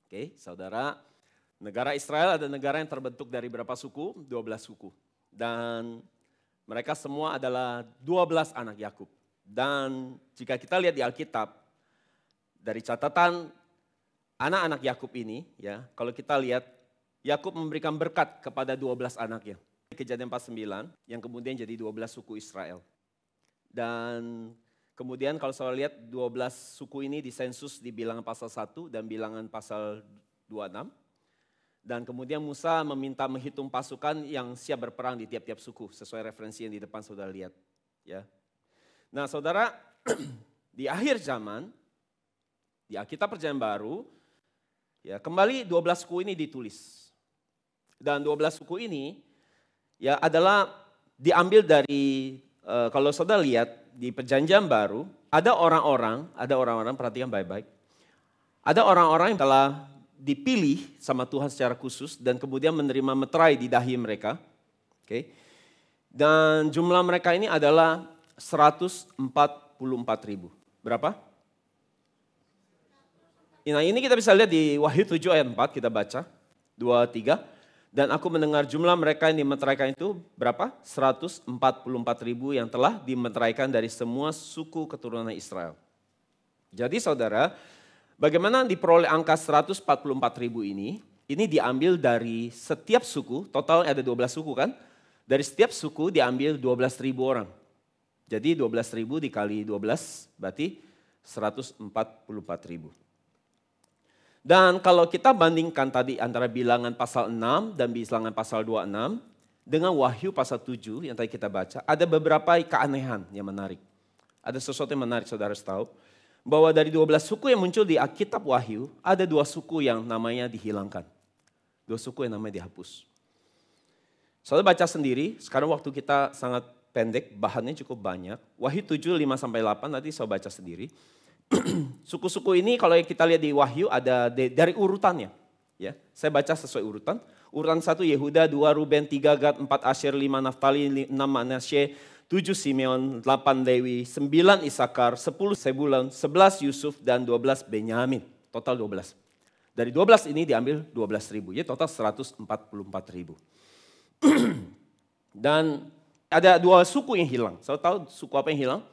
Oke, saudara, negara Israel ada negara yang terbentuk dari berapa suku? 12 suku. Dan mereka semua adalah 12 anak Yakub. Dan jika kita lihat di Alkitab, dari catatan anak-anak Yakub ini, ya, kalau kita lihat, Yakub memberikan berkat kepada 12 anaknya. Kejadian 49, yang kemudian jadi 12 suku Israel. Dan kemudian kalau saya lihat 12 suku ini disensus di bilangan pasal 1 dan bilangan pasal 26. Dan kemudian Musa meminta menghitung pasukan yang siap berperang di tiap-tiap suku, sesuai referensi yang di depan saudara lihat. Ya. Nah saudara, di akhir zaman, di Alkitab Perjanjian Baru, ya, kembali 12 suku ini ditulis. Dan 12 suku ini ya adalah diambil dari, kalau saudara lihat di Perjanjian Baru, ada orang-orang, perhatikan baik-baik. Ada orang-orang yang telah dipilih sama Tuhan secara khusus dan kemudian menerima meterai di dahi mereka. Oke. Dan jumlah mereka ini adalah 144.000. Berapa? Nah ini kita bisa lihat di Wahyu 7 ayat 4, kita baca. 2, 3. Dan aku mendengar jumlah mereka yang dimeteraikan itu berapa? 144.000 yang telah dimeteraikan dari semua suku keturunan Israel. Jadi saudara, bagaimana diperoleh angka 144.000 ini? Ini diambil dari setiap suku, total ada 12 suku kan? Dari setiap suku diambil 12.000 orang. Jadi 12.000 dikali 12 berarti 144.000. Dan kalau kita bandingkan tadi antara bilangan pasal 6 dan bilangan pasal 26 dengan Wahyu pasal 7 yang tadi kita baca, ada beberapa keanehan yang menarik. Ada sesuatu yang menarik saudara harus tahu. Bahwa dari 12 suku yang muncul di Alkitab Wahyu, ada 2 suku yang namanya dihilangkan. 2 suku yang namanya dihapus. Saudara baca sendiri, sekarang waktu kita sangat pendek, bahannya cukup banyak. Wahyu 7, 5-8 nanti saya baca sendiri. Suku-suku ini kalau kita lihat di Wahyu ada dari urutannya. Ya, saya baca sesuai urutan. Urutan 1 Yehuda, 2 Ruben, 3 Gad, 4 Asher, 5 Naftali, 6 Manasye, 7 Simeon, 8 Lewi, 9 Isakar, 10 Sebulon, 11 Yusuf, dan 12 Benyamin. Total 12. Dari 12 ini diambil 12.000, jadi total 144.000. Dan ada 2 suku yang hilang. Saya tahu suku apa yang hilang?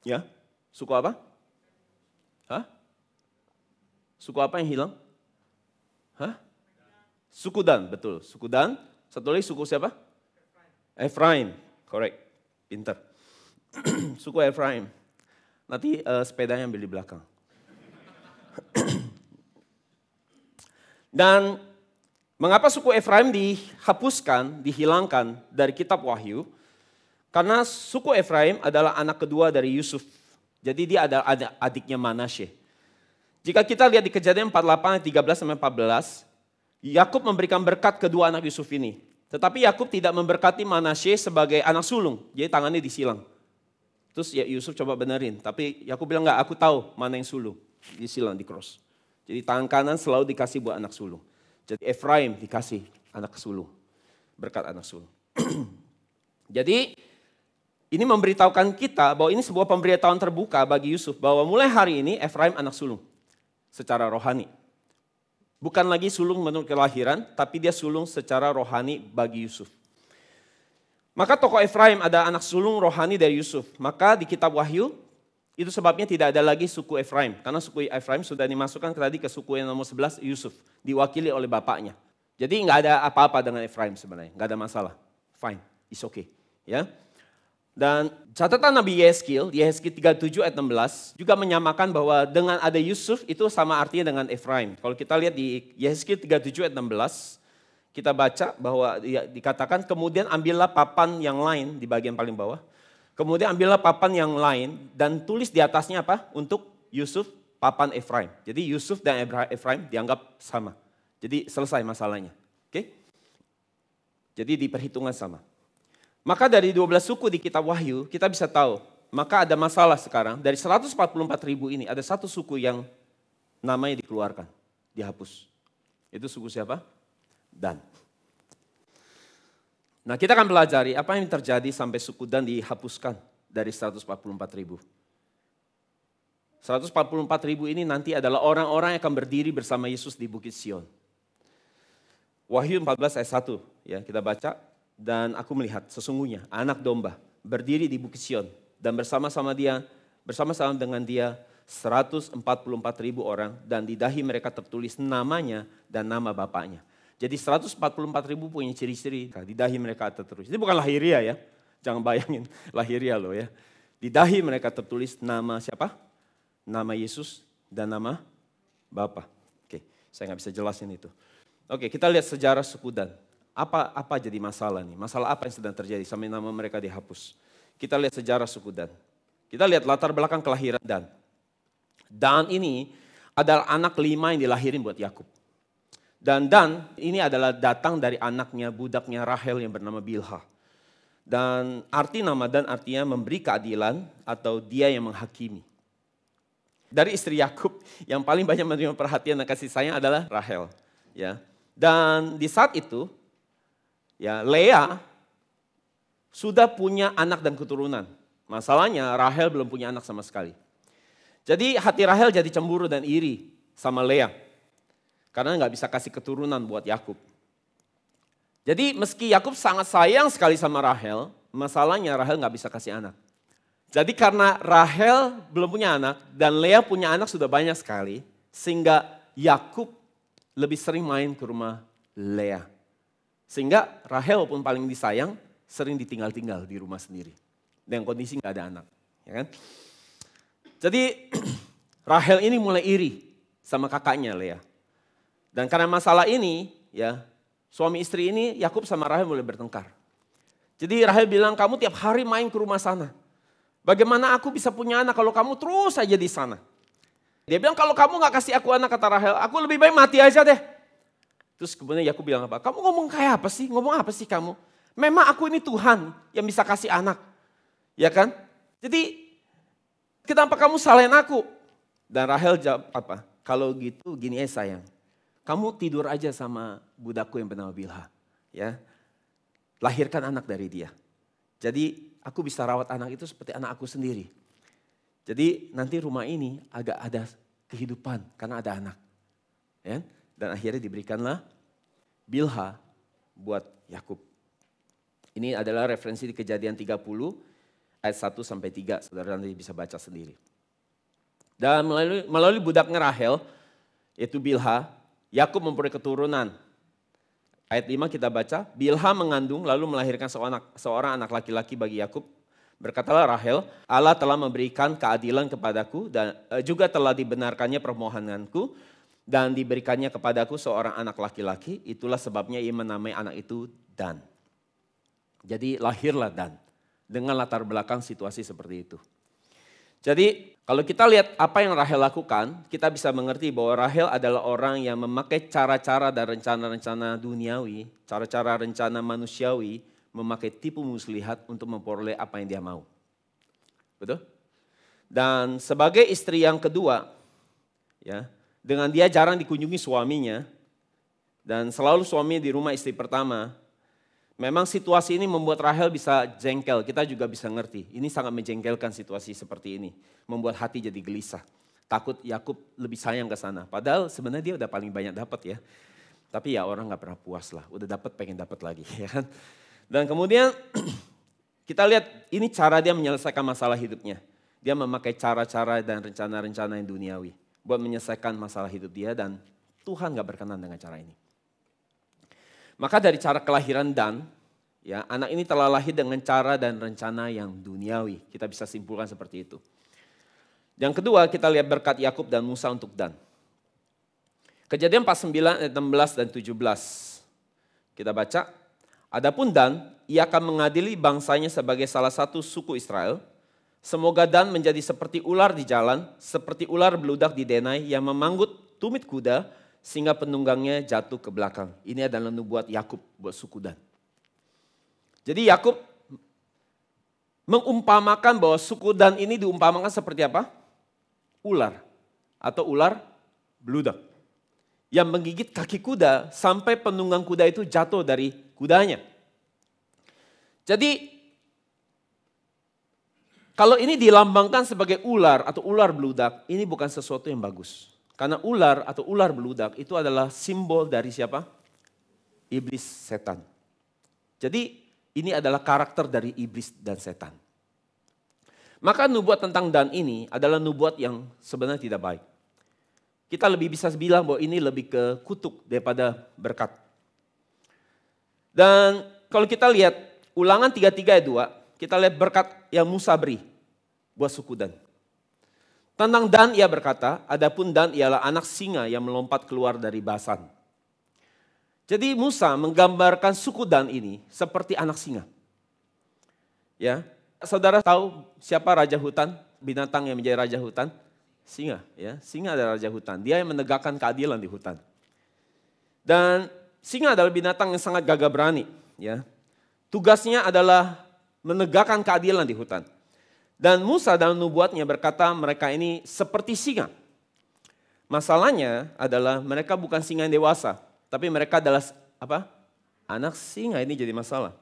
Ya, suku apa? Hah? Suku apa yang hilang? Hah? Suku Dan, betul. Suku Dan. Satu lagi suku siapa? Efraim. Correct, pinter. Suku Efraim. Nanti sepedanya ambil di belakang. Dan mengapa suku Efraim dihapuskan, dihilangkan dari kitab Wahyu? Karena suku Efraim adalah anak kedua dari Yusuf. Jadi dia ada adiknya Manasye. Jika kita lihat di Kejadian 48, 13-14, Yakub memberikan berkat kedua anak Yusuf ini. Tetapi Yakub tidak memberkati Manasye sebagai anak sulung, jadi tangannya disilang. Terus ya Yusuf coba benerin, tapi Yakub bilang enggak, aku tahu mana yang sulung, disilang di cross. Jadi tangan kanan selalu dikasih buat anak sulung. Jadi Efraim dikasih anak sulung, berkat anak sulung. Jadi ini memberitahukan kita bahwa ini sebuah pemberitahuan terbuka bagi Yusuf bahwa mulai hari ini Efraim anak sulung secara rohani. Bukan lagi sulung menurut kelahiran, tapi dia sulung secara rohani bagi Yusuf. Maka tokoh Efraim ada anak sulung rohani dari Yusuf. Maka di kitab Wahyu, itu sebabnya tidak ada lagi suku Efraim. Karena suku Efraim sudah dimasukkan tadi ke suku yang nomor 11, Yusuf. Diwakili oleh bapaknya. Jadi nggak ada apa-apa dengan Efraim sebenarnya. Nggak ada masalah. Fine, it's okay. Ya. Dan catatan Nabi Yehezkiel, di Yehezkiel 37 ayat 16, juga menyamakan bahwa dengan ada Yusuf itu sama artinya dengan Efraim. Kalau kita lihat di Yehezkiel 37 ayat 16, kita baca bahwa dikatakan kemudian ambillah papan yang lain di bagian paling bawah. Kemudian ambillah papan yang lain dan tulis di atasnya apa? Untuk Yusuf, papan Efraim. Jadi Yusuf dan Efraim dianggap sama. Jadi selesai masalahnya. Oke? Jadi diperhitungkan sama. Maka dari 12 suku di kitab Wahyu kita bisa tahu. Maka ada masalah sekarang. Dari 144.000 ini ada satu suku yang namanya dikeluarkan. Dihapus. Itu suku siapa? Dan. Nah kita akan pelajari apa yang terjadi sampai suku Dan dihapuskan dari 144.000. 144.000 ini nanti adalah orang-orang yang akan berdiri bersama Yesus di Bukit Sion. Wahyu 14 ayat 1 ya kita baca. Dan aku melihat sesungguhnya anak domba berdiri di Bukit Sion. Dan bersama-sama dengan dia 144.000 orang. Dan di dahi mereka tertulis namanya dan nama bapaknya. Jadi 144.000 punya ciri-ciri. Di dahi mereka tertulis. Ini bukan lahiriah ya. Jangan bayangin lahiriah loh ya. Di dahi mereka tertulis nama siapa? Nama Yesus dan nama Bapa. Oke, saya nggak bisa jelasin itu. Oke, kita lihat sejarah suku Dan. Apa jadi masalah nih? Masalah apa yang sedang terjadi sampai nama mereka dihapus? Kita lihat sejarah suku Dan. Kita lihat latar belakang kelahiran Dan. Dan ini adalah anak kelima yang dilahirin buat Yakub. Dan ini adalah datang dari anaknya, budaknya Rahel yang bernama Bilha. Dan arti nama Dan artinya memberi keadilan atau dia yang menghakimi. Dari istri Yakub yang paling banyak menerima perhatian dan kasih sayang adalah Rahel. Ya. Dan di saat itu, ya Lea sudah punya anak dan keturunan. Masalahnya Rahel belum punya anak sama sekali. Jadi hati Rahel jadi cemburu dan iri sama Lea. Karena nggak bisa kasih keturunan buat Yakub. Jadi meski Yakub sangat sayang sekali sama Rahel, masalahnya Rahel nggak bisa kasih anak. Jadi karena Rahel belum punya anak dan Lea punya anak sudah banyak sekali, sehingga Yakub lebih sering main ke rumah Lea. Sehingga Rahel pun paling disayang sering ditinggal-tinggal di rumah sendiri. Dengan kondisi nggak ada anak. Ya kan? Jadi Rahel ini mulai iri sama kakaknya Lea. Dan karena masalah ini, ya suami istri ini Yakub sama Rahel mulai bertengkar. Jadi Rahel bilang, kamu tiap hari main ke rumah sana. Bagaimana aku bisa punya anak kalau kamu terus saja di sana? Dia bilang, kalau kamu gak kasih aku anak, kata Rahel, aku lebih baik mati aja deh. Terus kemudian Yakub bilang apa? Kamu ngomong kayak apa sih? Ngomong apa sih kamu? Memang aku ini Tuhan yang bisa kasih anak. Ya kan? Jadi, kenapa kamu salahin aku? Dan Rahel jawab apa? Kalau gitu gini sayang. Kamu tidur aja sama budakku yang bernama Bilha. Ya. Lahirkan anak dari dia. Jadi aku bisa rawat anak itu seperti anak aku sendiri. Jadi nanti rumah ini agak ada kehidupan karena ada anak. Ya. Dan akhirnya diberikanlah Bilha buat Yakub. Ini adalah referensi di Kejadian 30 ayat 1 sampai 3. Saudara nanti bisa baca sendiri. Dan melalui budaknya Rahel, yaitu Bilha, Yakub memperoleh keturunan. Ayat 5 kita baca, Bilha mengandung lalu melahirkan seorang anak laki-laki bagi Yakub. Berkatalah Rahel, Allah telah memberikan keadilan kepadaku dan juga telah dibenarkannya permohonanku dan diberikannya kepadaku seorang anak laki-laki. Itulah sebabnya ia menamai anak itu Dan. Jadi lahirlah Dan dengan latar belakang situasi seperti itu. Jadi kalau kita lihat apa yang Rahel lakukan, kita bisa mengerti bahwa Rahel adalah orang yang memakai cara-cara dan rencana-rencana duniawi, cara-cara rencana manusiawi, memakai tipu muslihat untuk memperoleh apa yang dia mau. Betul? Dan sebagai istri yang kedua, ya, dengan dia jarang dikunjungi suaminya, dan selalu suaminya di rumah istri pertama, memang situasi ini membuat Rahel bisa jengkel, kita juga bisa ngerti. Ini sangat menjengkelkan situasi seperti ini. Membuat hati jadi gelisah. Takut Yakub lebih sayang ke sana. Padahal sebenarnya dia udah paling banyak dapat ya. Tapi ya orang gak pernah puas lah. Udah dapat pengen dapat lagi. Ya kan? Dan kemudian kita lihat ini cara dia menyelesaikan masalah hidupnya. Dia memakai cara-cara dan rencana-rencana yang duniawi. Buat menyelesaikan masalah hidup dia dan Tuhan gak berkenan dengan cara ini. Maka dari cara kelahiran Dan, ya, anak ini telah lahir dengan cara dan rencana yang duniawi. Kita bisa simpulkan seperti itu. Yang kedua kita lihat berkat Yakub dan Musa untuk Dan. Kejadian 49 ayat 16 dan 17. Kita baca. Adapun Dan, ia akan mengadili bangsanya sebagai salah satu suku Israel. Semoga Dan menjadi seperti ular di jalan, seperti ular beludak di denai yang memanggut tumit kuda, sehingga penunggangnya jatuh ke belakang. Ini adalah nubuat Yakub buat suku Dan. Jadi Yakub mengumpamakan bahwa suku Dan ini diumpamakan seperti apa? Ular atau ular beludak. Yang menggigit kaki kuda sampai penunggang kuda itu jatuh dari kudanya. Jadi Kalau ini dilambangkan sebagai ular atau ular beludak, ini bukan sesuatu yang bagus. Karena ular atau ular beludak itu adalah simbol dari siapa? Iblis, setan. Jadi ini adalah karakter dari iblis dan setan. Maka nubuat tentang Dan ini adalah nubuat yang sebenarnya tidak baik. Kita lebih bisa bilang bahwa ini lebih ke kutuk daripada berkat. Dan kalau kita lihat Ulangan 33 ayat 2, kita lihat berkat yang Musa beri buat suku Dan. Tentang Dan ia berkata, adapun Dan ialah anak singa yang melompat keluar dari Basan. Jadi Musa menggambarkan suku Dan ini seperti anak singa. Ya, saudara tahu siapa raja hutan, binatang yang menjadi raja hutan? Singa, ya. Singa adalah raja hutan. Dia yang menegakkan keadilan di hutan. Dan singa adalah binatang yang sangat gagah berani, ya. Tugasnya adalah menegakkan keadilan di hutan. Dan Musa dalam nubuatnya berkata mereka ini seperti singa. Masalahnya adalah mereka bukan singa yang dewasa, tapi mereka adalah apa? Anak singa. Ini jadi masalah.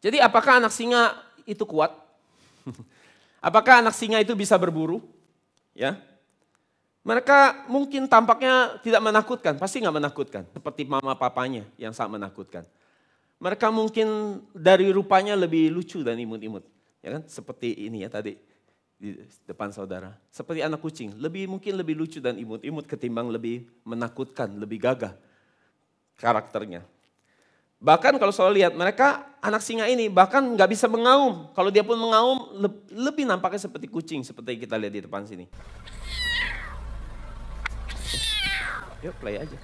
Jadi apakah anak singa itu kuat? Apakah anak singa itu bisa berburu? Ya. Mereka mungkin tampaknya tidak menakutkan, pasti nggak menakutkan. Seperti mama papanya yang sangat menakutkan. Mereka mungkin dari rupanya lebih lucu dan imut-imut. Ya kan? Seperti ini ya tadi di depan saudara. Seperti anak kucing, mungkin lebih lucu dan imut-imut ketimbang lebih menakutkan, lebih gagah karakternya. Bahkan kalau saudara lihat mereka anak singa ini bahkan nggak bisa mengaum. Kalau dia pun mengaum lebih nampaknya seperti kucing seperti kita lihat di depan sini. Yuk play aja.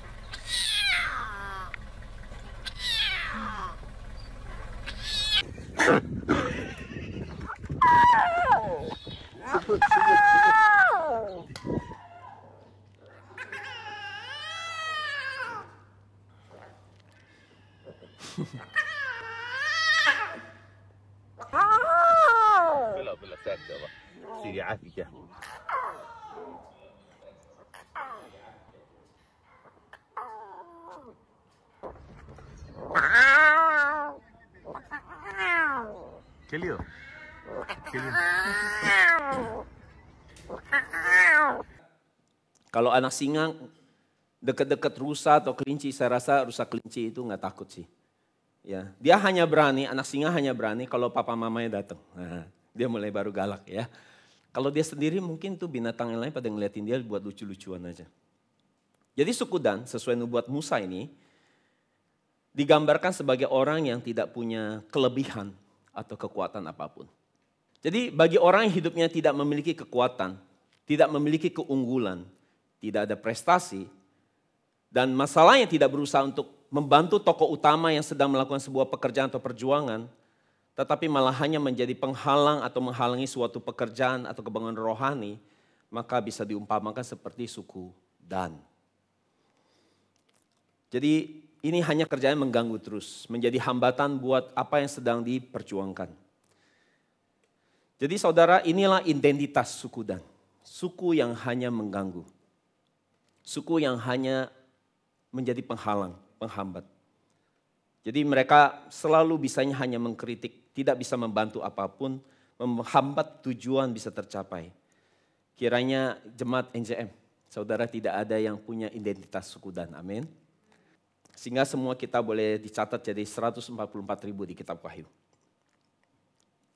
بلا ساكتة بقى سيدي عافية كليو Kalau anak singa dekat-dekat rusa atau kelinci, saya rasa rusa kelinci itu nggak takut sih. Ya, dia hanya berani, anak singa hanya berani kalau papa mamanya datang. Nah, dia mulai baru galak ya. Kalau dia sendiri mungkin tuh binatang yang lain pada ngeliatin dia buat lucu-lucuan aja. Jadi suku Dan sesuai nubuat Musa ini digambarkan sebagai orang yang tidak punya kelebihan atau kekuatan apapun. Jadi bagi orang yang hidupnya tidak memiliki kekuatan, tidak memiliki keunggulan, tidak ada prestasi, dan masalahnya tidak berusaha untuk membantu tokoh utama yang sedang melakukan sebuah pekerjaan atau perjuangan, tetapi malah hanya menjadi penghalang atau menghalangi suatu pekerjaan atau kebangunan rohani, maka bisa diumpamakan seperti suku Dan. Jadi ini hanya kerjanya mengganggu terus, menjadi hambatan buat apa yang sedang diperjuangkan. Jadi saudara, inilah identitas suku Dan. Suku yang hanya mengganggu. Suku yang hanya menjadi penghalang, penghambat. Jadi mereka selalu bisanya hanya mengkritik, tidak bisa membantu apapun, menghambat tujuan bisa tercapai. Kiranya jemaat NJM, saudara tidak ada yang punya identitas suku Dan, amin. Sehingga semua kita boleh dicatat jadi 144.000 di kitab Wahyu.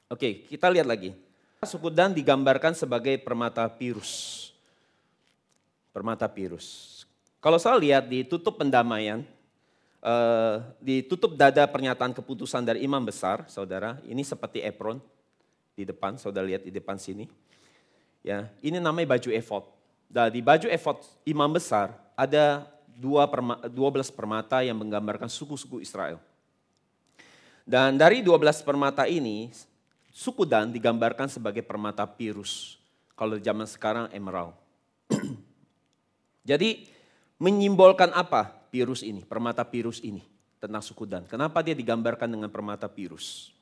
Oke, kita lihat lagi. Suku Dan digambarkan sebagai permata pirus. Permata pirus. Kalau saya lihat di tutup pendamaian, ditutup dada pernyataan keputusan dari imam besar, saudara. Ini seperti apron di depan, saudara lihat di depan sini. Ya, ini namanya baju efod. Dan di baju efod imam besar ada 12 permata yang menggambarkan suku-suku Israel. Dan dari 12 permata ini, suku Dan digambarkan sebagai permata pirus. Kalau zaman sekarang emerald. Jadi menyimbolkan apa pirus ini, permata pirus ini tentang suku Dan. Kenapa dia digambarkan dengan permata pirus?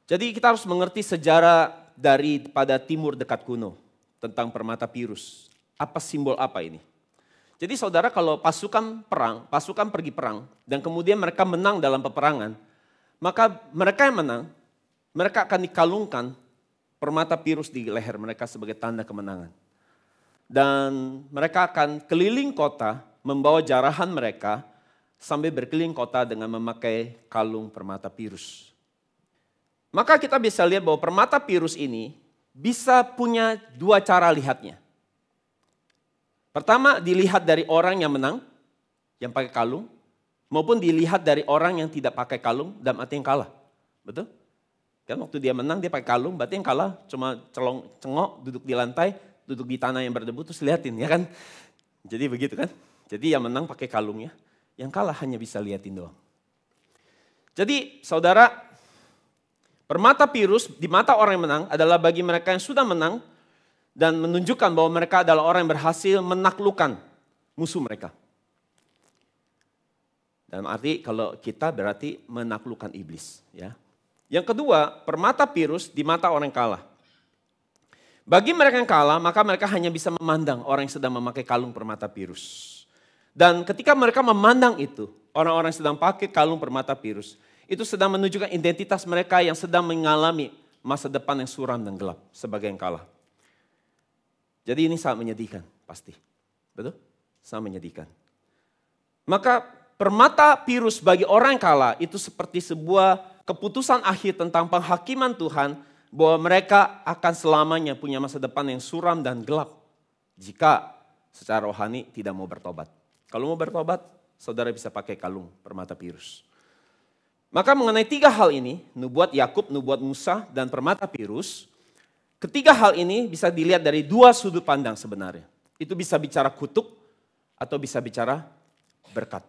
Jadi kita harus mengerti sejarah daripada timur dekat kuno tentang permata pirus. Apa simbol apa ini? Jadi saudara kalau pasukan pergi perang dan kemudian mereka menang dalam peperangan, maka mereka yang menang mereka akan dikalungkan permata pirus di leher mereka sebagai tanda kemenangan. Dan mereka akan keliling kota membawa jarahan mereka sambil berkeliling kota dengan memakai kalung permata pirus. Maka kita bisa lihat bahwa permata pirus ini bisa punya dua cara lihatnya. Pertama, dilihat dari orang yang menang, yang pakai kalung, maupun dilihat dari orang yang tidak pakai kalung dan arti yang kalah. Betul? Kan waktu dia menang dia pakai kalung, berarti yang kalah cuma cengok, duduk di lantai, duduk di tanah yang berdebu terus liatin, ya kan? Jadi begitu kan? Jadi yang menang pakai kalungnya, yang kalah hanya bisa liatin doang. Jadi saudara, permata pirus di mata orang yang menang adalah bagi mereka yang sudah menang dan menunjukkan bahwa mereka adalah orang yang berhasil menaklukkan musuh mereka. Dalam arti kalau kita berarti menaklukkan iblis, ya. Yang kedua, permata pirus di mata orang yang kalah. Bagi mereka yang kalah, maka mereka hanya bisa memandang orang yang sedang memakai kalung permata pirus. Dan ketika mereka memandang itu, orang-orang yang sedang pakai kalung permata pirus, itu sedang menunjukkan identitas mereka yang sedang mengalami masa depan yang suram dan gelap sebagai yang kalah. Jadi ini sangat menyedihkan, pasti. Betul? Sangat menyedihkan. Maka permata pirus bagi orang yang kalah itu seperti sebuah keputusan akhir tentang penghakiman Tuhan bahwa mereka akan selamanya punya masa depan yang suram dan gelap jika secara rohani tidak mau bertobat. Kalau mau bertobat, saudara bisa pakai kalung permata pirus. Maka mengenai tiga hal ini, nubuat Yakub, nubuat Musa, dan permata pirus, ketiga hal ini bisa dilihat dari dua sudut pandang sebenarnya. Itu bisa bicara kutuk atau bisa bicara berkat.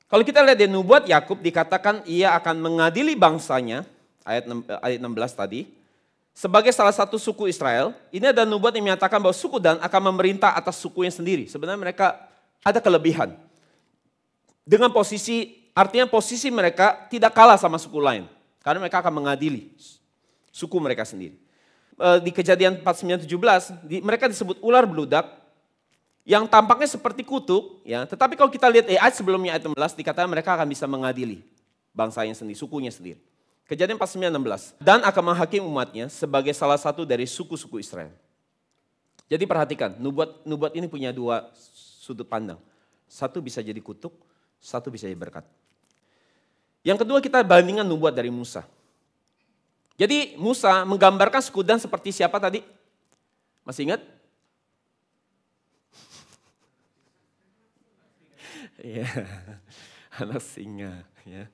Kalau kita lihat di nubuat Yakub dikatakan ia akan mengadili bangsanya, ayat 16 tadi, sebagai salah satu suku Israel. Ini ada nubuat yang menyatakan bahwa suku Dan akan memerintah atas sukunya sendiri. Sebenarnya mereka ada kelebihan. Dengan artinya posisi mereka tidak kalah sama suku lain. Karena mereka akan mengadili suku mereka sendiri. Di Kejadian 49:17, mereka disebut ular beludak, yang tampaknya seperti kutuk, ya. Tetapi kalau kita lihat ayat sebelumnya ayat 16 dikatakan mereka akan bisa mengadili bangsanya sendiri, sukunya sendiri. Kejadian 49:16, dan akan menghakimi umatnya sebagai salah satu dari suku-suku Israel. Jadi perhatikan, nubuat ini punya dua sudut pandang. Satu bisa jadi kutuk, satu bisa jadi berkat. Yang kedua kita bandingkan nubuat dari Musa. Jadi Musa menggambarkan suku Dan seperti siapa tadi? Masih ingat? Ya, anak singa, ya.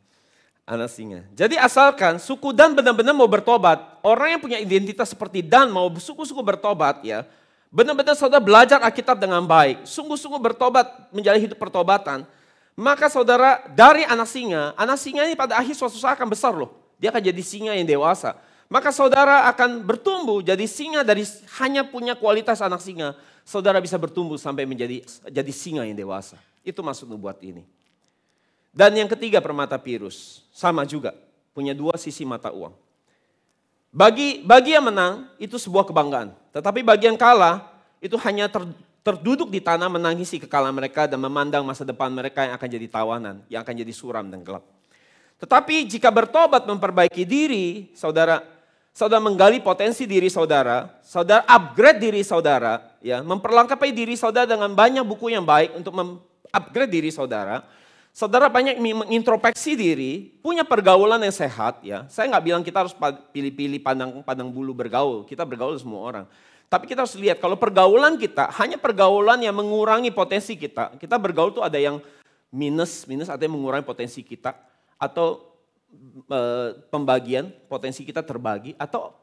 Anak singa. Jadi asalkan suku Dan benar-benar mau bertobat, orang yang punya identitas seperti Dan mau suku-suku bertobat, ya, benar-benar saudara belajar Alkitab dengan baik, sungguh-sungguh bertobat, menjalani hidup pertobatan, maka saudara dari anak singa ini pada akhir suatu saat akan besar loh. Dia akan jadi singa yang dewasa. Maka saudara akan bertumbuh jadi singa dari hanya punya kualitas anak singa, saudara bisa bertumbuh sampai jadi singa yang dewasa. Itu maksud nubuat ini. Dan yang ketiga permata pirus, sama juga, punya dua sisi mata uang. Bagi yang menang itu sebuah kebanggaan, tetapi bagi yang kalah itu hanya terduduk di tanah menangisi kekalahan mereka dan memandang masa depan mereka yang akan jadi tawanan, yang akan jadi suram dan gelap. Tetapi jika bertobat memperbaiki diri, saudara menggali potensi diri saudara upgrade diri saudara, ya, memperlengkapi diri saudara dengan banyak buku yang baik untuk upgrade diri saudara banyak mengintrospeksi diri, punya pergaulan yang sehat, ya. Saya nggak bilang kita harus pilih-pilih pandang bulu bergaul, kita bergaul semua orang. Tapi kita harus lihat kalau pergaulan kita hanya pergaulan yang mengurangi potensi kita bergaul tuh ada yang minus ada yang mengurangi potensi kita, atau pembagian potensi kita terbagi, atau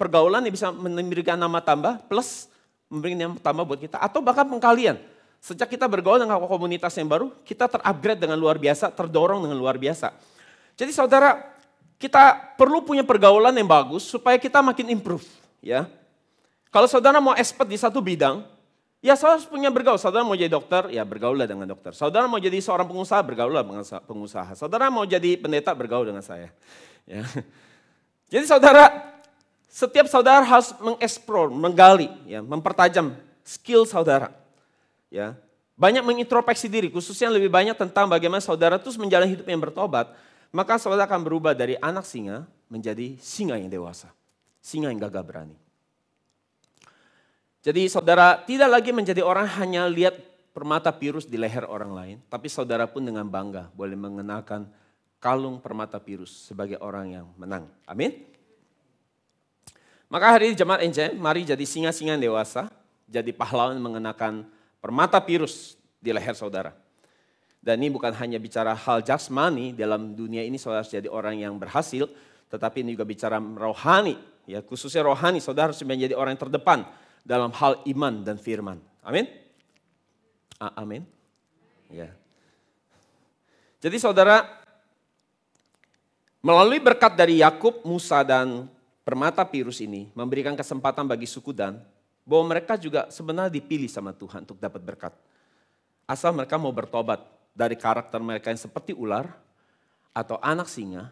pergaulan yang bisa memberikan nama tambah plus memberikan nama tambah buat kita, atau bahkan pengkalian. Sejak kita bergaul dengan komunitas yang baru, kita terupgrade dengan luar biasa, terdorong dengan luar biasa. Jadi saudara, kita perlu punya pergaulan yang bagus supaya kita makin improve, ya. Kalau saudara mau expert di satu bidang, ya saudara harus punya bergaul. Saudara mau jadi dokter, ya bergaullah dengan dokter. Saudara mau jadi seorang pengusaha, bergaullah dengan pengusaha. Saudara mau jadi pendeta, bergaul dengan saya. Ya. Jadi setiap saudara harus mengeksplor, menggali, ya, mempertajam skill saudara. Ya, banyak mengintrospeksi diri, khususnya lebih banyak tentang bagaimana saudara terus menjalani hidup yang bertobat. maka saudara akan berubah dari anak singa menjadi singa yang dewasa. Singa yang gagah berani. Jadi saudara tidak lagi menjadi orang hanya lihat permata pirus di leher orang lain. Tapi saudara pun dengan bangga boleh mengenakan kalung permata pirus sebagai orang yang menang. Amin. Maka hari ini jemaat NCM, mari jadi singa-singa yang dewasa. Jadi pahlawan mengenakan permata pirus di leher saudara. Dan ini bukan hanya bicara hal jasmani, dalam dunia ini saudara harus jadi orang yang berhasil. Tetapi ini juga bicara rohani, ya khususnya rohani. Saudara harus menjadi orang yang terdepan dalam hal iman dan firman. Amin? Amin. Ya. Jadi saudara, melalui berkat dari Yakub, Musa dan permata pirus ini memberikan kesempatan bagi suku Dan bahwa mereka juga sebenarnya dipilih sama Tuhan untuk dapat berkat. Asal mereka mau bertobat dari karakter mereka yang seperti ular atau anak singa,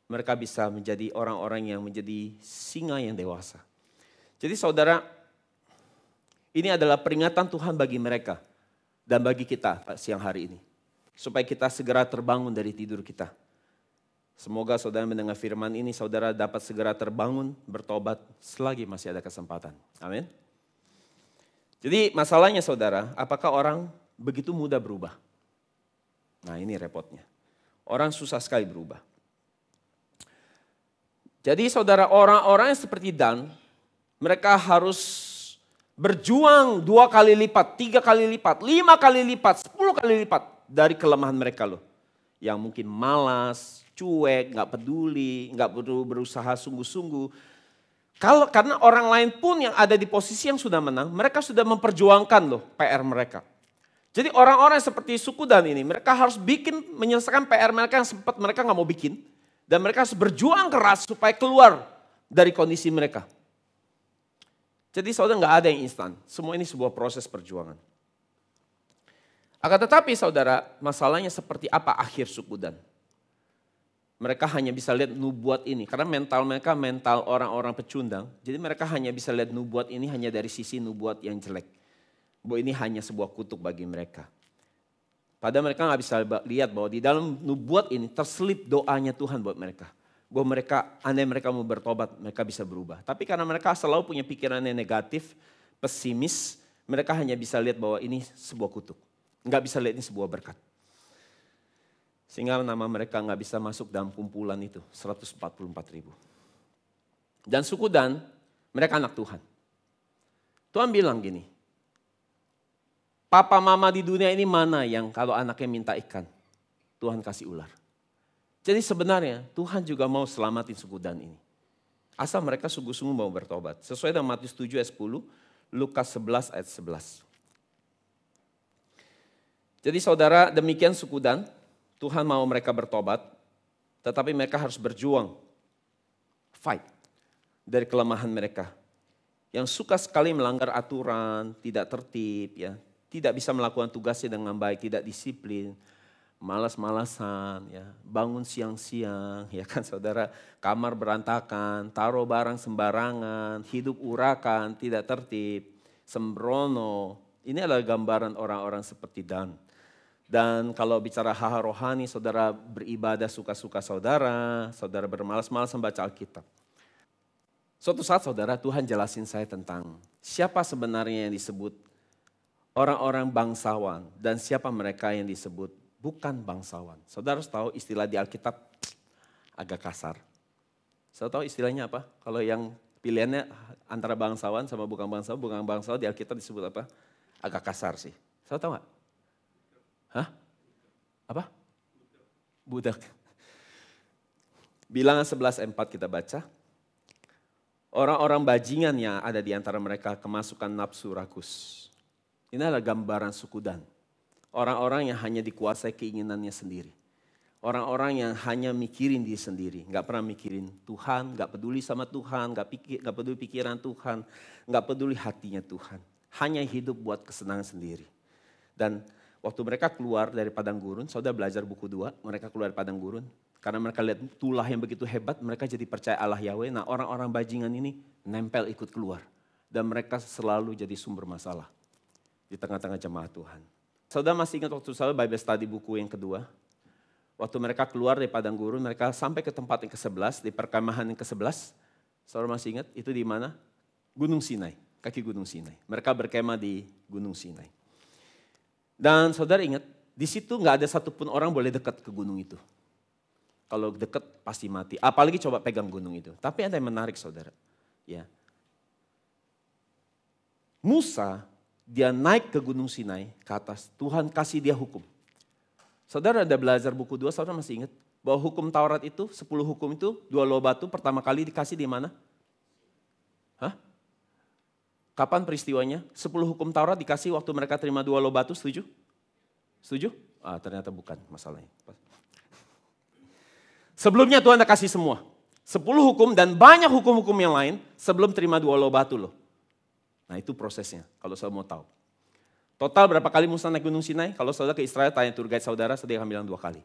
mereka bisa menjadi orang-orang yang menjadi singa yang dewasa. Jadi saudara, ini adalah peringatan Tuhan bagi mereka dan bagi kita siang hari ini. Supaya kita segera terbangun dari tidur kita. Semoga saudara mendengar firman ini, saudara dapat segera terbangun, bertobat selagi masih ada kesempatan. Amin. Jadi masalahnya saudara, apakah orang begitu mudah berubah? Nah ini repotnya. Orang susah sekali berubah. Jadi saudara, orang-orang yang seperti Dan, mereka harus berjuang 2 kali lipat, 3 kali lipat, 5 kali lipat, 10 kali lipat dari kelemahan mereka loh. Yang mungkin malas, cuek, gak peduli, gak perlu berusaha sungguh-sungguh. Karena orang lain pun yang ada di posisi yang sudah menang, mereka sudah memperjuangkan loh PR mereka. Jadi orang-orang seperti suku Dan ini, mereka harus menyelesaikan PR mereka yang sempat mereka gak mau bikin. Dan mereka harus berjuang keras supaya keluar dari kondisi mereka. Jadi saudara gak ada yang instan, semua ini sebuah proses perjuangan. Akan tetapi saudara, masalahnya seperti apa akhir suku Dan? Mereka hanya bisa lihat nubuat ini, karena mental mereka mental orang-orang pecundang. Jadi mereka hanya bisa lihat nubuat ini hanya dari sisi nubuat yang jelek. Bahwa ini hanya sebuah kutuk bagi mereka. Padahal mereka gak bisa lihat bahwa di dalam nubuat ini terselip doanya Tuhan buat mereka. Bahwa mereka, andai mereka mau bertobat, mereka bisa berubah. Tapi karena mereka selalu punya pikiran yang negatif, pesimis, mereka hanya bisa lihat bahwa ini sebuah kutuk. Gak bisa lihat ini sebuah berkat. Sehingga nama mereka gak bisa masuk dalam kumpulan itu, 144.000. Dan suku Dan, mereka anak Tuhan. Tuhan bilang gini, papa mama di dunia ini mana yang kalau anaknya minta ikan, Tuhan kasih ular. Jadi sebenarnya Tuhan juga mau selamatin suku Dan ini. Asal mereka sungguh-sungguh mau bertobat. Sesuai dengan Matius 7 ayat 10, Lukas 11 ayat 11. Jadi saudara, demikian suku Dan, Tuhan mau mereka bertobat, tetapi mereka harus berjuang. Fight dari kelemahan mereka. Yang suka sekali melanggar aturan, tidak tertib, ya, tidak bisa melakukan tugasnya dengan baik, tidak disiplin, malas-malasan, ya, bangun siang-siang, ya kan saudara, kamar berantakan, taruh barang sembarangan, hidup urakan, tidak tertib, sembrono. Ini adalah gambaran orang-orang seperti Dan. Dan kalau bicara hal rohani, saudara beribadah suka-suka saudara bermalas-malas membaca Alkitab. Suatu saat saudara, Tuhan jelasin saya tentang siapa sebenarnya yang disebut orang-orang bangsawan dan siapa mereka yang disebut bukan bangsawan. Saudara harus tahu istilah di Alkitab agak kasar. Saudara tahu istilahnya apa? Kalau yang pilihannya antara bangsawan sama bukan bangsawan di Alkitab disebut apa? Agak kasar sih. Saudara tahu gak? Hah? Apa? Budak. Bilangan 11:4 kita baca. Orang-orang bajingan yang ada di antara mereka kemasukan nafsu rakus. Ini adalah gambaran suku Dan. Orang-orang yang hanya dikuasai keinginannya sendiri. Orang-orang yang hanya mikirin diri sendiri. Gak pernah mikirin Tuhan, gak peduli sama Tuhan, gak peduli pikiran Tuhan, gak peduli hatinya Tuhan. Hanya hidup buat kesenangan sendiri. Dan waktu mereka keluar dari padang gurun, saudara belajar buku 2, mereka keluar dari padang gurun. Karena mereka lihat tulah yang begitu hebat, mereka jadi percaya Allah Yahweh. Nah orang-orang bajingan ini nempel ikut keluar. Dan mereka selalu jadi sumber masalah di tengah-tengah jemaat Tuhan. Saudara masih ingat waktu saya Bible study buku yang kedua? Waktu mereka keluar dari padang gurun, mereka sampai ke tempat yang ke-11, di perkemahan yang ke-11. Saudara masih ingat itu di mana? Gunung Sinai, kaki Gunung Sinai. Mereka berkemah di Gunung Sinai. Dan saudara ingat, di situ nggak ada satupun orang boleh dekat ke gunung itu. Kalau dekat pasti mati, apalagi coba pegang gunung itu. Tapi ada yang menarik saudara. Ya. Musa, dia naik ke Gunung Sinai ke atas, Tuhan kasih dia hukum. Saudara ada belajar buku 2, saudara masih ingat bahwa hukum Taurat itu, 10 hukum itu, 2 loh batu pertama kali dikasih di mana? Hah? Kapan peristiwanya? 10 hukum Taurat dikasih waktu mereka terima 2 loh batu, setuju? Setuju? Ternyata bukan masalahnya. Sebelumnya Tuhan udah kasih semua. 10 hukum dan banyak hukum-hukum yang lain sebelum terima 2 loh batu loh. Nah itu prosesnya kalau saudara mau tahu. Total berapa kali Musa naik Gunung Sinai? Kalau saudara ke Israel tanya tour guide saudara, dia akan bilang 2 kali.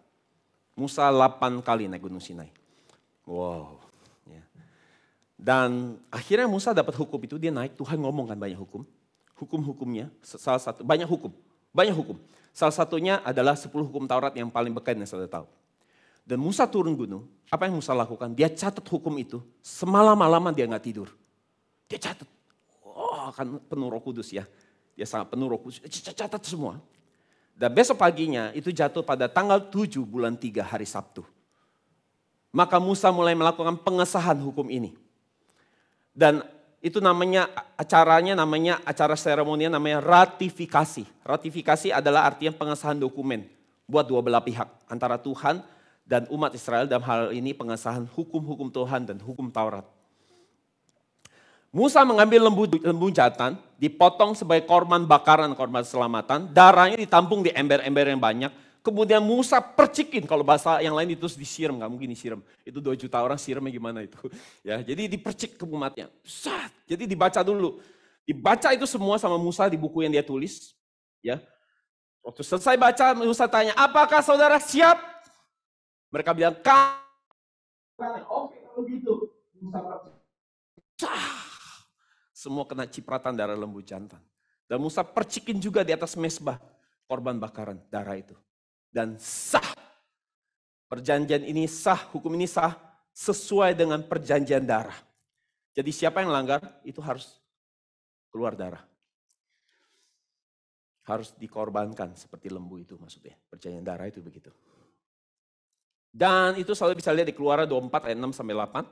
Musa 8 kali naik Gunung Sinai. Wow. Ya. Dan akhirnya Musa dapat hukum itu, dia naik, Tuhan ngomong kan banyak hukum. Hukum-hukumnya, salah satu, banyak hukum. Salah satunya adalah 10 hukum Taurat yang paling beken yang saudara tahu. Dan Musa turun gunung, apa yang Musa lakukan? Dia catat hukum itu, semalam-malaman dia gak tidur. Dia catat, kan penuh Roh Kudus ya. Dia sangat penuh Roh Kudus, catat semua. Dan besok paginya itu jatuh pada tanggal 7 bulan 3 hari Sabtu. Maka Musa mulai melakukan pengesahan hukum ini. Dan itu namanya acara seremonial namanya ratifikasi. Ratifikasi adalah artinya pengesahan dokumen buat dua belah pihak. Antara Tuhan dan umat Israel dalam hal ini pengesahan hukum-hukum Tuhan dan hukum Taurat. Musa mengambil lembu jantan, dipotong sebagai korban bakaran, korban selamatan. Darahnya ditampung di ember-ember yang banyak. Kemudian Musa percikin, kalau bahasa yang lain itu disiram, gak mungkin disiram. Itu 2 juta orang siramnya gimana itu. Ya, jadi dipercik ke umatnya. Jadi dibaca dulu. Dibaca itu semua sama Musa di buku yang dia tulis. Ya. Waktu selesai baca, Musa tanya, apakah saudara siap? Mereka bilang, oke kalau gitu. Musa percik. Semua kena cipratan darah lembu jantan. Dan Musa percikin juga di atas mezbah korban bakaran darah itu. Dan sah. Perjanjian ini sah, hukum ini sah sesuai dengan perjanjian darah. Jadi siapa yang langgar itu harus keluar darah. Harus dikorbankan seperti lembu itu maksudnya. Perjanjian darah itu begitu. Dan itu selalu bisa lihat di Keluaran 24 ayat 6-8.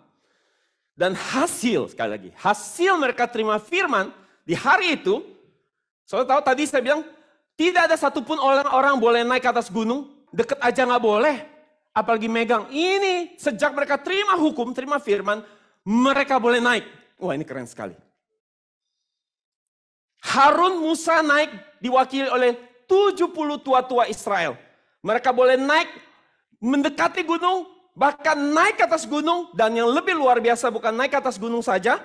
Dan hasil, sekali lagi, hasil mereka terima firman di hari itu, saudara tahu tadi saya bilang, tidak ada satupun orang boleh naik ke atas gunung, deket aja gak boleh, apalagi megang. Ini sejak mereka terima hukum, terima firman, mereka boleh naik. Wah ini keren sekali. Harun Musa naik diwakili oleh 70 tua-tua Israel. Mereka boleh naik, mendekati gunung, bahkan naik ke atas gunung, dan yang lebih luar biasa bukan naik ke atas gunung saja.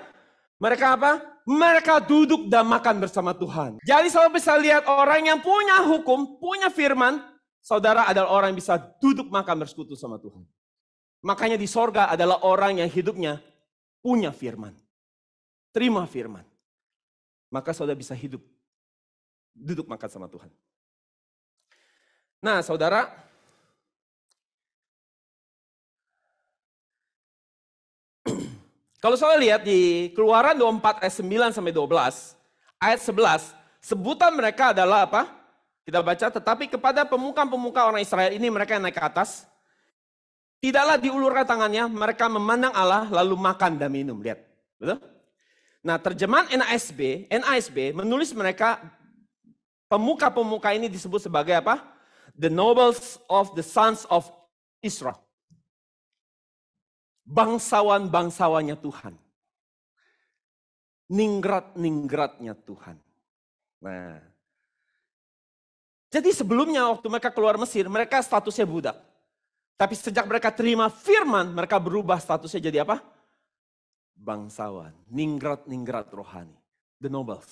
Mereka apa? Mereka duduk dan makan bersama Tuhan. Jadi saudara bisa lihat orang yang punya hukum, punya firman, saudara adalah orang yang bisa duduk makan bersekutu sama Tuhan. Makanya di sorga adalah orang yang hidupnya punya firman. Terima firman. Maka saudara bisa hidup, duduk makan sama Tuhan. Nah saudara, kalau saya lihat di Keluaran 24 ayat 9-12, ayat 11, sebutan mereka adalah apa? Kita baca, tetapi kepada pemuka-pemuka orang Israel ini mereka yang naik ke atas, tidaklah diulurkan tangannya, mereka memandang Allah lalu makan dan minum. Lihat, betul? Nah terjemahan NASB menulis mereka, pemuka-pemuka ini disebut sebagai apa? The nobles of the sons of Israel. Bangsawan-bangsawannya Tuhan. Ningrat-ningratnya Tuhan. Nah, jadi sebelumnya waktu mereka keluar Mesir, mereka statusnya budak. Tapi sejak mereka terima firman, mereka berubah statusnya jadi apa? Bangsawan, ningrat-ningrat rohani. The nobles.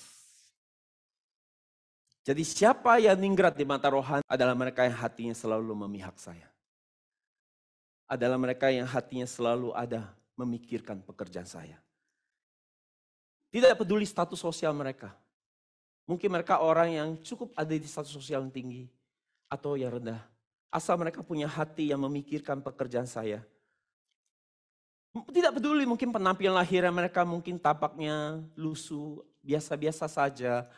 Jadi siapa yang ningrat di mata rohani adalah mereka yang hatinya selalu memihak saya. Adalah mereka yang hatinya selalu ada memikirkan pekerjaan saya. Tidak peduli status sosial mereka. Mungkin mereka orang yang cukup ada di status sosial yang tinggi atau yang rendah. Asal mereka punya hati yang memikirkan pekerjaan saya. Tidak peduli mungkin penampilan lahirnya mereka mungkin tapaknya lusuh, biasa-biasa saja.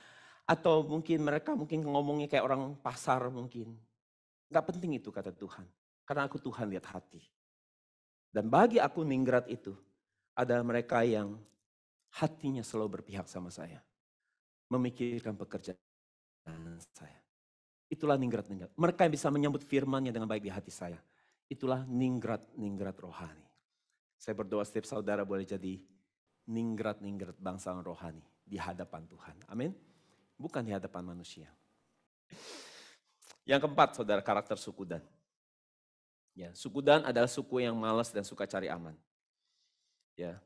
Atau mungkin mereka ngomongnya kayak orang pasar mungkin. Gak penting itu kata Tuhan. Karena aku Tuhan lihat hati. Dan bagi aku ningrat itu adalah mereka yang hatinya selalu berpihak sama saya. Memikirkan pekerjaan saya. Itulah ningrat-ningrat. Mereka yang bisa menyambut firman-Nya dengan baik di hati saya. Itulah ningrat-ningrat rohani. Saya berdoa setiap saudara boleh jadi ningrat-ningrat bangsawan rohani di hadapan Tuhan. Amin. Bukan di hadapan manusia. Yang keempat, saudara, karakter suku Dan. Ya, suku Dan adalah suku yang malas dan suka cari aman. Ya.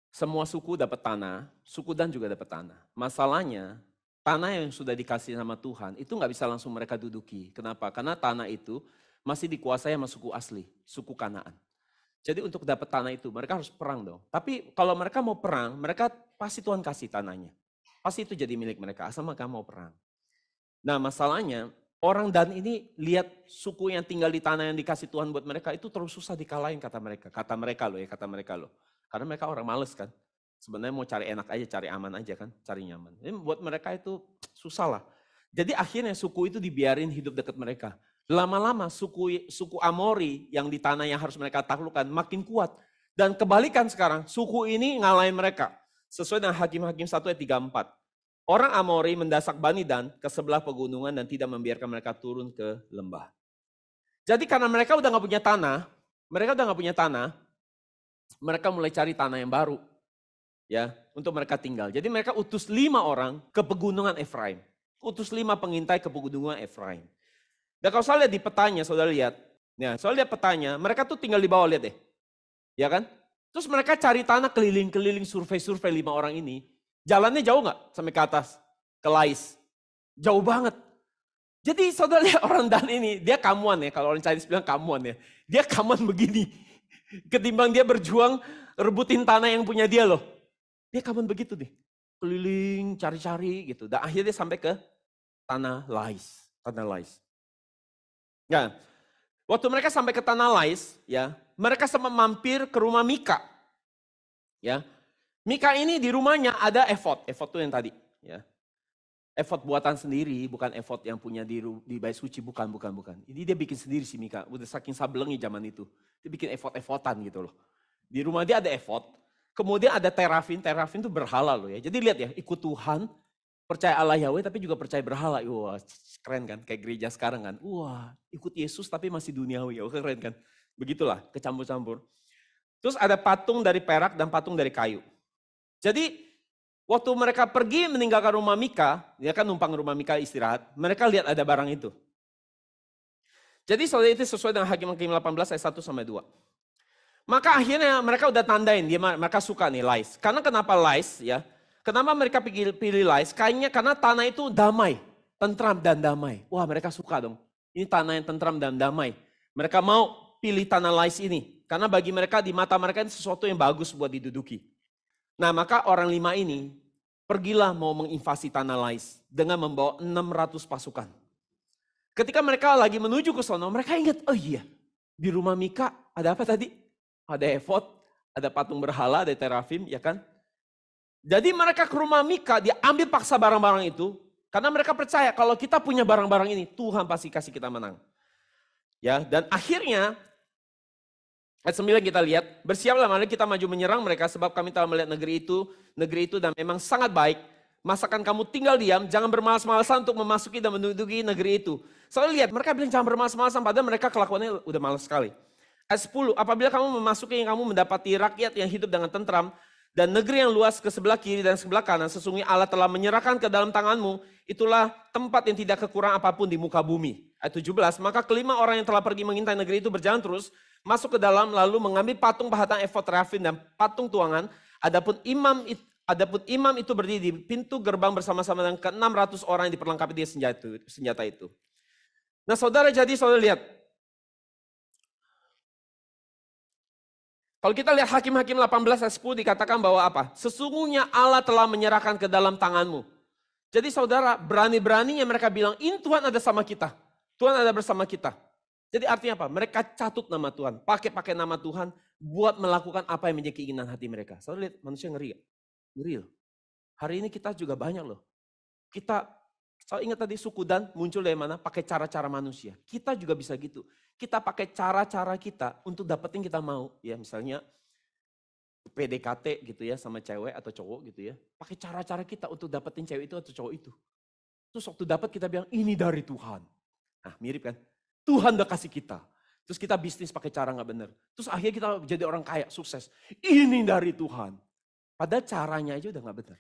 Semua suku dapat tanah, suku Dan juga dapat tanah. Masalahnya, tanah yang sudah dikasih sama Tuhan itu nggak bisa langsung mereka duduki. Kenapa? Karena tanah itu masih dikuasai sama suku asli, suku Kanaan. Jadi untuk dapat tanah itu mereka harus perang dong. Tapi kalau mereka mau perang, mereka pasti Tuhan kasih tanahnya. Pasti itu jadi milik mereka, asal mereka mau perang. Nah masalahnya orang Dan ini lihat suku yang tinggal di tanah yang dikasih Tuhan buat mereka itu terus susah dikalahin kata mereka. Kata mereka loh. Karena mereka orang males kan. Sebenarnya mau cari enak aja, cari aman aja kan, cari nyaman. Jadi buat mereka itu susah lah. Jadi akhirnya suku itu dibiarin hidup dekat mereka. Lama-lama suku Amori yang di tanah yang harus mereka taklukkan makin kuat. Dan kebalikan sekarang, suku ini ngalahin mereka. Sesuai dengan Hakim-Hakim 1 ayat 34. Orang Amori mendasak Bani Dan ke sebelah pegunungan dan tidak membiarkan mereka turun ke lembah. Jadi karena mereka udah gak punya tanah, mereka mulai cari tanah yang baru. Ya, untuk mereka tinggal. Jadi mereka utus 5 orang ke pegunungan Efraim. Utus 5 pengintai ke pegunungan Efraim. Dan kalau saya lihat di petanya, saudara lihat. Ya, soalnya lihat petanya, mereka tuh tinggal di bawah, lihat deh. Ya kan? Terus mereka cari tanah keliling-keliling, survei-survei 5 orang ini. Jalannya jauh gak sampai ke atas? Ke Lais. Jauh banget. Jadi saudara lihat orang Dan ini, dia kamuan ya. Kalau orang Chinese bilang kamuan ya. Dia kamuan begini. Ketimbang dia berjuang rebutin tanah yang punya dia loh. Dia kamuan begitu deh. Keliling, cari-cari gitu. Dan akhirnya dia sampai ke tanah Lais. Tanah Lais. Ya, waktu mereka sampai ke tanah Lais, ya, mereka sempat mampir ke rumah Mika. Ya, Mika ini di rumahnya ada efod itu yang tadi. Ya, efod buatan sendiri, bukan efod yang punya di bait suci, bukan. Ini dia bikin sendiri si Mika, udah saking sablengnya zaman itu. Dia bikin efod-efodan gitu loh. Di rumah dia ada efod, kemudian ada terafim itu berhala loh ya. Jadi lihat ya, ikut Tuhan, percaya Allah Yahweh tapi juga percaya berhala. Wah, keren kan, kayak gereja sekarang kan. Wah, ikut Yesus tapi masih duniawi. Ya, keren kan. Begitulah, kecampur-campur. Terus ada patung dari perak dan patung dari kayu. Jadi waktu mereka pergi meninggalkan rumah Mika, dia kan numpang rumah Mika istirahat, mereka lihat ada barang itu. Jadi saudara itu sesuai dengan Hakim-Hakim 18 ayat 1 sampai 2. Maka akhirnya mereka udah tandain, mereka suka nih Lais. Karena kenapa Lais ya? Kenapa mereka pilih Lais? Kayaknya karena tanah itu damai, tentram dan damai. Wah mereka suka dong. Ini tanah yang tentram dan damai. Mereka mau pilih tanah Lais ini. Karena bagi mereka di mata mereka ini sesuatu yang bagus buat diduduki. Nah maka orang 5 ini pergilah mau menginvasi tanah Lais dengan membawa 600 pasukan. Ketika mereka lagi menuju ke sana, mereka ingat, oh iya di rumah Mika ada apa tadi? Ada efod, ada patung berhala, ada terafim, ya kan? Jadi mereka ke rumah Mika, dia ambil paksa barang-barang itu. Karena mereka percaya kalau kita punya barang-barang ini, Tuhan pasti kasih kita menang. Ya, dan akhirnya, ayat 9 kita lihat, bersiaplah mari kita maju menyerang mereka sebab kami telah melihat negeri itu dan memang sangat baik. Masakan kamu tinggal diam, jangan bermalas-malasan untuk memasuki dan menduduki negeri itu. Soalnya lihat, mereka bilang jangan bermalas-malasan, padahal mereka kelakuannya udah malas sekali. Ayat 10, apabila kamu memasuki yang kamu mendapati rakyat yang hidup dengan tentram, dan negeri yang luas ke sebelah kiri dan sebelah kanan, sesungguhnya Allah telah menyerahkan ke dalam tanganmu, itulah tempat yang tidak kekurangan apapun di muka bumi. Ayat 17, maka kelima orang yang telah pergi mengintai negeri itu berjalan terus, masuk ke dalam lalu mengambil patung pahatan efod terafim dan patung tuangan, adapun imam itu berdiri di pintu gerbang bersama-sama dengan ke-600 orang yang diperlengkapi dia senjata itu. Nah saudara lihat, kalau kita lihat Hakim-Hakim 18 ayat 10 dikatakan bahwa apa? Sesungguhnya Allah telah menyerahkan ke dalam tanganmu. Jadi saudara berani-beraninya mereka bilang, ini Tuhan ada sama kita. Tuhan ada bersama kita. Jadi artinya apa? Mereka catut nama Tuhan. Pakai nama Tuhan buat melakukan apa yang menjadi keinginan hati mereka. Saudara lihat manusia ngeri gak? Ngeri loh. Hari ini kita juga banyak loh. Saya ingat tadi suku Dan muncul dari mana? Pakai cara-cara manusia. Kita juga bisa gitu. Kita pakai cara-cara kita untuk dapetin kita mau. Ya misalnya PDKT gitu ya sama cewek atau cowok gitu ya. Pakai cara-cara kita untuk dapetin cewek itu atau cowok itu. Terus waktu dapat kita bilang ini dari Tuhan. Nah mirip kan? Tuhan udah kasih kita. Terus kita bisnis pakai cara gak benar. Terus akhirnya kita jadi orang kaya, sukses. Ini dari Tuhan. Padahal caranya aja udah gak benar.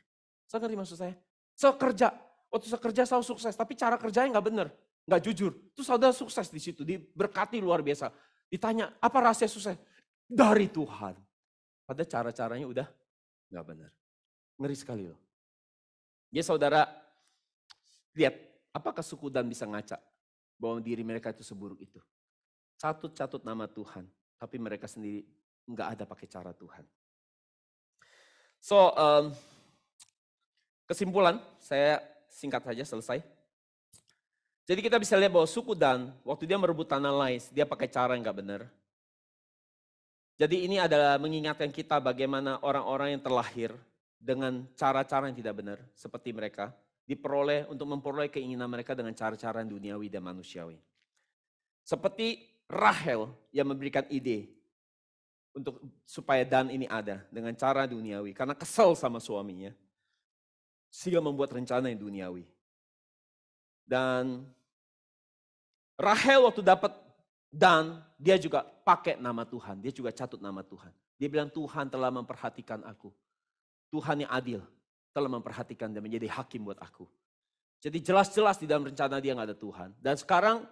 Saya ngerti maksud saya? Saya kerja. Waktu saya kerja saya sukses. Tapi cara kerjanya gak benar. Gak jujur. Terus saudara sukses di situ. Diberkati luar biasa. Ditanya, apa rahasia sukses? Dari Tuhan. Padahal cara-caranya udah gak benar. Ngeri sekali loh. Ya saudara, lihat. Apakah suku Dan bisa ngaca? Bahwa diri mereka itu seburuk itu. Catut nama Tuhan. Tapi mereka sendiri nggak ada pakai cara Tuhan. So, kesimpulan, saya singkat saja selesai. Jadi kita bisa lihat bahwa suku Dan, waktu dia merebut tanah Lais, dia pakai cara yang nggak benar. Jadi ini adalah mengingatkan kita bagaimana orang-orang yang terlahir dengan cara-cara yang tidak benar, seperti mereka, untuk memperoleh keinginan mereka dengan cara-cara duniawi dan manusiawi. Seperti Rahel yang memberikan ide supaya Dan ini ada dengan cara duniawi. Karena kesel sama suaminya. Sehingga membuat rencana yang duniawi. Dan Rahel waktu dapat Dan, dia juga pakai nama Tuhan. Dia juga catut nama Tuhan. Dia bilang Tuhan telah memperhatikan aku. Tuhan yang adil telah memperhatikan dan menjadi hakim buat aku. Jadi jelas-jelas di dalam rencana dia gak ada Tuhan. Dan sekarang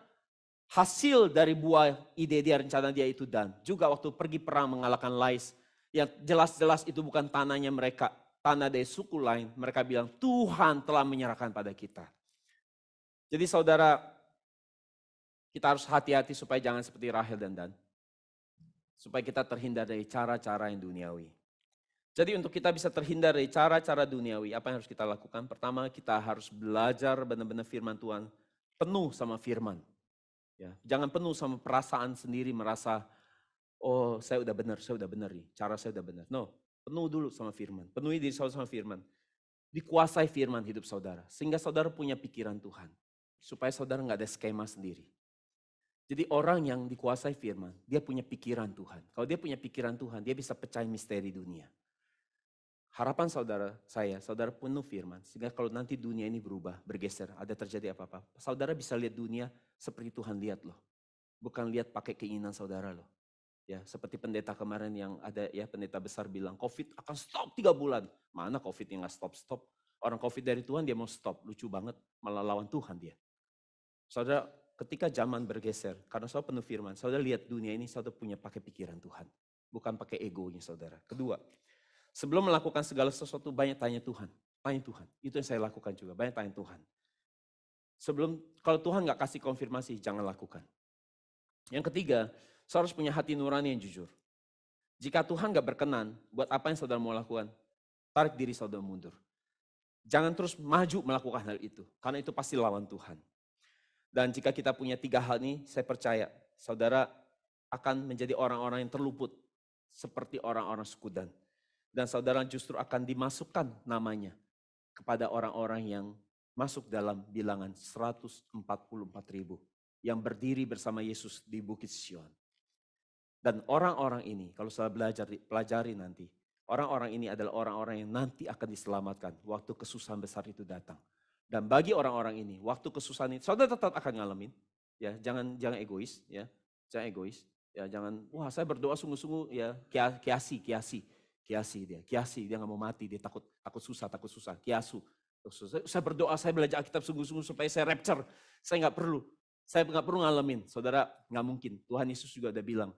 hasil dari buah ide dia, rencana dia itu Dan. Juga waktu pergi perang mengalahkan Lais. Yang jelas-jelas itu bukan tanahnya mereka. Tanah dari suku lain. Mereka bilang Tuhan telah menyerahkan pada kita. Jadi saudara, kita harus hati-hati supaya jangan seperti Rahel dan Dan. Supaya kita terhindar dari cara-cara yang duniawi. Jadi untuk kita bisa terhindar dari cara-cara duniawi, apa yang harus kita lakukan? Pertama, kita harus belajar benar-benar firman Tuhan. Penuh sama firman. Ya, jangan penuh sama perasaan sendiri, merasa, oh saya udah benar nih, cara saya udah benar. No, penuh dulu sama firman. Penuhi diri saudara sama firman. Dikuasai firman hidup saudara. Sehingga saudara punya pikiran Tuhan. Supaya saudara nggak ada skema sendiri. Jadi orang yang dikuasai firman, dia punya pikiran Tuhan. Kalau dia punya pikiran Tuhan, dia bisa pecahin misteri dunia. Harapan saudara penuh firman. Sehingga kalau nanti dunia ini berubah, bergeser, ada terjadi apa-apa. Saudara bisa lihat dunia seperti Tuhan lihat loh. Bukan lihat pakai keinginan saudara loh. Ya, seperti pendeta kemarin yang ada ya, pendeta besar bilang COVID akan stop 3 bulan. Mana COVID yang gak stop-stop? Orang COVID dari Tuhan dia mau stop. Lucu banget, malah lawan Tuhan dia. Saudara, ketika zaman bergeser, karena saudara penuh firman, saudara lihat dunia ini saudara punya pakai pikiran Tuhan. Bukan pakai egonya saudara. Kedua, sebelum melakukan segala sesuatu banyak tanya Tuhan. Tanya Tuhan. Itu yang saya lakukan juga. Banyak tanya Tuhan. Kalau Tuhan gak kasih konfirmasi, jangan lakukan. Yang ketiga, saudara harus punya hati nurani yang jujur. Jika Tuhan gak berkenan buat apa yang saudara mau lakukan, tarik diri saudara mundur. Jangan terus maju melakukan hal itu. Karena itu pasti lawan Tuhan. Dan jika kita punya 3 hal ini, saya percaya saudara akan menjadi orang-orang yang terluput. Seperti orang-orang suku Dan. Dan saudara justru akan dimasukkan namanya kepada orang-orang yang masuk dalam bilangan 144.000 yang berdiri bersama Yesus di Bukit Sion. Dan orang-orang ini, kalau saya pelajari nanti, orang-orang ini adalah orang-orang yang nanti akan diselamatkan waktu kesusahan besar itu datang. Dan bagi orang-orang ini, waktu kesusahan itu, saudara tetap akan ngalamin. Ya, jangan egois, ya, jangan egois. Ya, jangan, wah saya berdoa sungguh-sungguh, ya, kiasi dia nggak mau mati, dia takut susah, kiasu. Saya berdoa, saya belajar Alkitab sungguh-sungguh supaya saya rapture. Saya nggak perlu ngalamin. Saudara, nggak mungkin. Tuhan Yesus juga udah bilang,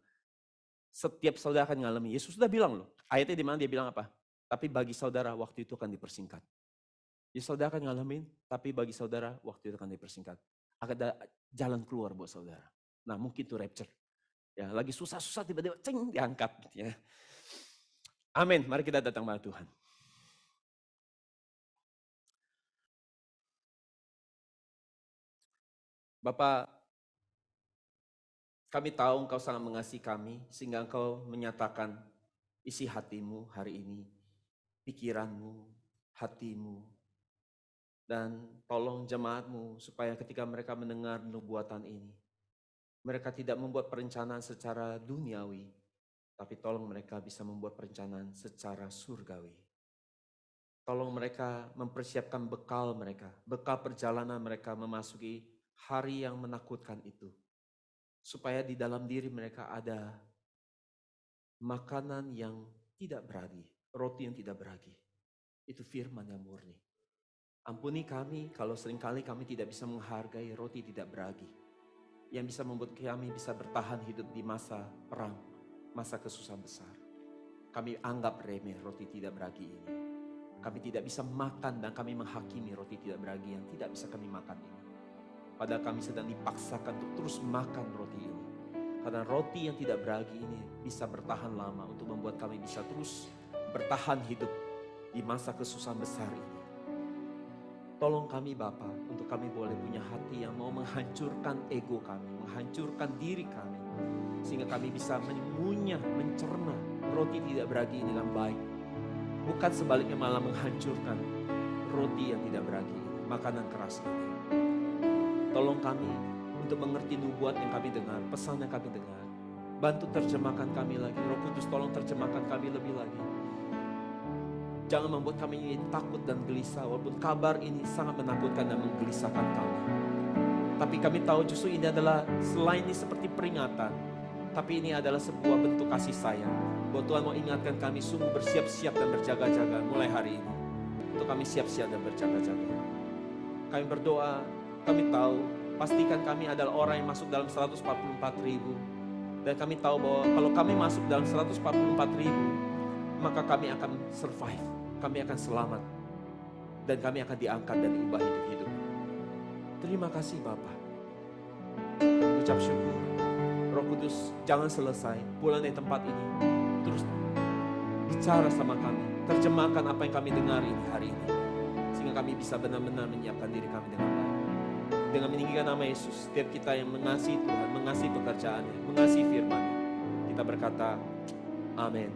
setiap saudara akan ngalamin. Yesus sudah bilang loh. Ayatnya di mana dia bilang apa? Tapi bagi saudara waktu itu akan dipersingkat. Jadi saudara akan ngalamin, tapi bagi saudara waktu itu akan dipersingkat. Akan ada jalan keluar buat saudara. Nah mungkin itu rapture. Ya, lagi susah-susah tiba-tiba ceng diangkat. Ya. Amin, mari kita datang kepada Tuhan. Bapak, Kami tahu Engkau sangat mengasihi kami, sehingga Engkau menyatakan isi hatimu hari ini, pikiranmu, hatimu, dan tolong jemaatmu supaya ketika mereka mendengar nubuatan ini, mereka tidak membuat perencanaan secara duniawi, tapi tolong mereka bisa membuat perencanaan secara surgawi. Tolong mereka mempersiapkan bekal mereka, bekal perjalanan mereka memasuki hari yang menakutkan itu. Supaya di dalam diri mereka ada makanan yang tidak beragi, roti yang tidak beragi. Itu firman yang murni. Ampuni kami kalau seringkali kami tidak bisa menghargai roti tidak beragi. Yang bisa membuat kami bisa bertahan hidup di masa perang, masa kesusahan besar. Kami anggap remeh roti tidak beragi ini. Kami tidak bisa makan dan kami menghakimi roti tidak beragi yang tidak bisa kami makan ini. Padahal kami sedang dipaksakan untuk terus makan roti ini. Karena roti yang tidak beragi ini bisa bertahan lama untuk membuat kami bisa terus bertahan hidup di masa kesusahan besar ini. Tolong kami Bapa, untuk kami boleh punya hati yang mau menghancurkan ego kami, menghancurkan diri kami. Sehingga kami bisa mengunyah, mencerna roti tidak beragi ini dengan baik. Bukan sebaliknya malah menghancurkan roti yang tidak beragi, makanan keras ini. Tolong kami untuk mengerti nubuat yang kami dengar, pesan yang kami dengar. Bantu terjemahkan kami lagi. Roh Kudus tolong terjemahkan kami lebih lagi. Jangan membuat kami ini takut dan gelisah, walaupun kabar ini sangat menakutkan dan menggelisahkan kami. Tapi kami tahu justru ini adalah selain ini seperti peringatan, tapi ini adalah sebuah bentuk kasih sayang. Bahwa Tuhan mau ingatkan kami sungguh bersiap-siap dan berjaga-jaga mulai hari ini. Untuk kami siap-siap dan berjaga-jaga. Kami berdoa, kami tahu, pastikan kami adalah orang yang masuk dalam 144.000. Dan kami tahu bahwa kalau kami masuk dalam 144.000, maka kami akan survive. Kami akan selamat. Dan kami akan diangkat dan diubah hidup-hidup. Terima kasih Bapa. Kami ucap syukur. Roh Kudus jangan selesai pulang dari tempat ini. Terus bicara sama kami. Terjemahkan apa yang kami dengar ini hari ini. Sehingga kami bisa benar-benar menyiapkan diri kami dengan baik. Dengan meninggikan nama Yesus, setiap kita yang mengasihi Tuhan, mengasihi pekerjaannya, mengasihi firman-Nya, kita berkata, amin.